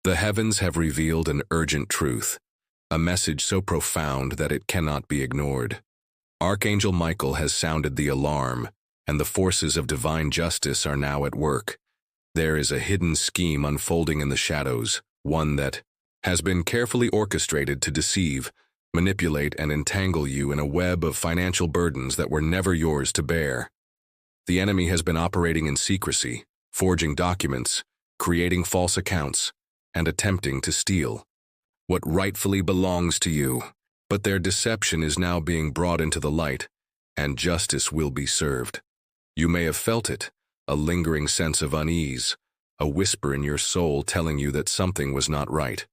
The heavens have revealed an urgent truth, a message so profound that it cannot be ignored. Archangel Michael has sounded the alarm, and the forces of divine justice are now at work. There is a hidden scheme unfolding in the shadows, one that has been carefully orchestrated to deceive, manipulate, and entangle you in a web of financial burdens that were never yours to bear. The enemy has been operating in secrecy, forging documents, creating false accounts, and attempting to steal what rightfully belongs to you. But their deception is now being brought into the light, and justice will be served. You may have felt it, a lingering sense of unease, a whisper in your soul telling you that something was not right.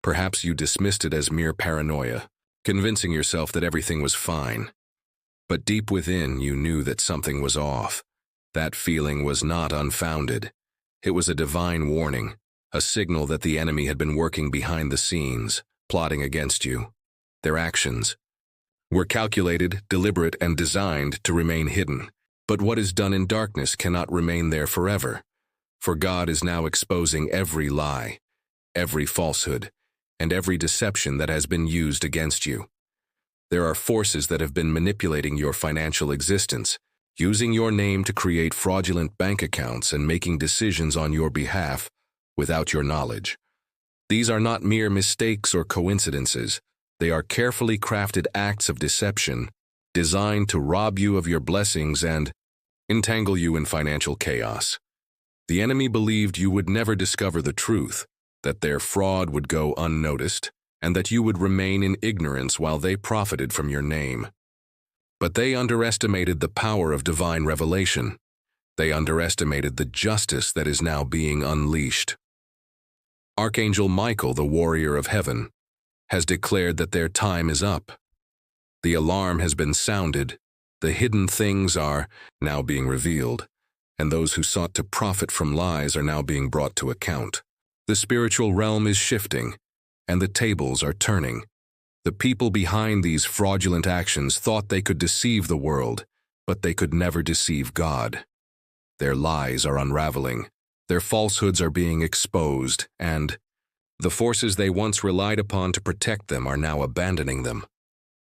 Perhaps you dismissed it as mere paranoia, convincing yourself that everything was fine. But deep within, you knew that something was off. That feeling was not unfounded. It was a divine warning, a signal that the enemy had been working behind the scenes, plotting against you. Their actions were calculated, deliberate, and designed to remain hidden. But what is done in darkness cannot remain there forever. For God is now exposing every lie, every falsehood, and every deception that has been used against you. There are forces that have been manipulating your financial existence, using your name to create fraudulent bank accounts and making decisions on your behalf without your knowledge. These are not mere mistakes or coincidences. They are carefully crafted acts of deception designed to rob you of your blessings and entangle you in financial chaos. The enemy believed you would never discover the truth, that their fraud would go unnoticed, and that you would remain in ignorance while they profited from your name. But they underestimated the power of divine revelation. They underestimated the justice that is now being unleashed. Archangel Michael, the warrior of heaven, has declared that their time is up. The alarm has been sounded, the hidden things are now being revealed, and those who sought to profit from lies are now being brought to account. The spiritual realm is shifting, and the tables are turning. The people behind these fraudulent actions thought they could deceive the world, but they could never deceive God. Their lies are unraveling, their falsehoods are being exposed, and the forces they once relied upon to protect them are now abandoning them.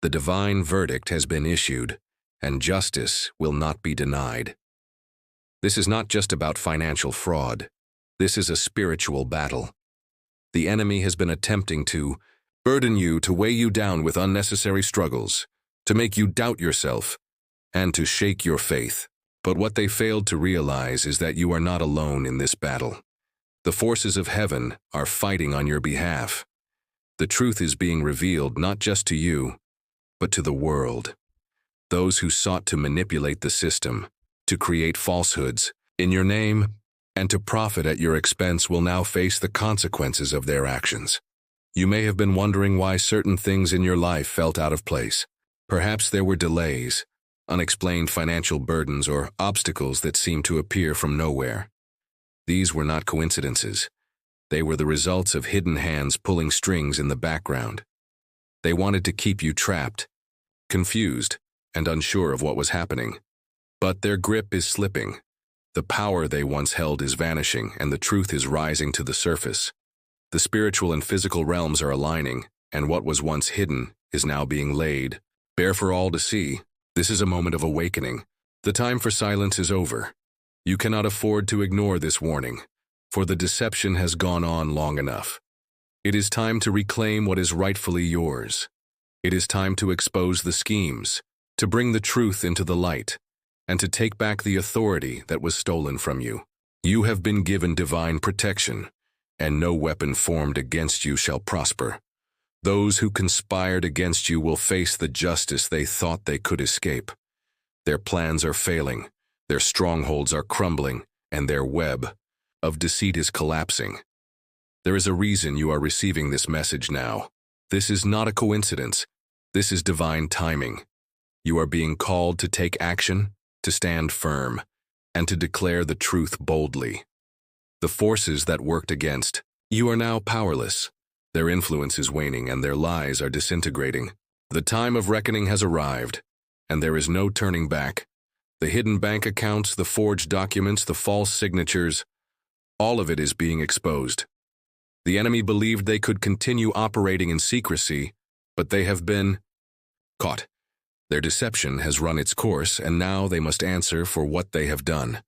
The divine verdict has been issued, and justice will not be denied. This is not just about financial fraud. This is a spiritual battle. The enemy has been attempting to burden you, to weigh you down with unnecessary struggles, to make you doubt yourself, and to shake your faith. But what they failed to realize is that you are not alone in this battle. The forces of heaven are fighting on your behalf. The truth is being revealed not just to you, but to the world. Those who sought to manipulate the system, to create falsehoods in your name, and to profit at your expense will now face the consequences of their actions. You may have been wondering why certain things in your life felt out of place. Perhaps there were delays, unexplained financial burdens, or obstacles that seemed to appear from nowhere. These were not coincidences. They were the results of hidden hands pulling strings in the background. They wanted to keep you trapped, confused, and unsure of what was happening. But their grip is slipping. The power they once held is vanishing, and the truth is rising to the surface. The spiritual and physical realms are aligning, and what was once hidden is now being laid bare for all to see. This is a moment of awakening. The time for silence is over. You cannot afford to ignore this warning, for the deception has gone on long enough. It is time to reclaim what is rightfully yours. It is time to expose the schemes, to bring the truth into the light, and to take back the authority that was stolen from you. You have been given divine protection, and no weapon formed against you shall prosper. Those who conspired against you will face the justice they thought they could escape. Their plans are failing, their strongholds are crumbling, and their web of deceit is collapsing. There is a reason you are receiving this message now. This is not a coincidence. This is divine timing. You are being called to take action, to stand firm, and to declare the truth boldly. The forces that worked against you are now powerless. Their influence is waning and their lies are disintegrating. The time of reckoning has arrived, and there is no turning back. The hidden bank accounts, the forged documents, the false signatures, all of it is being exposed. The enemy believed they could continue operating in secrecy, but they have been caught. Their deception has run its course, and now they must answer for what they have done.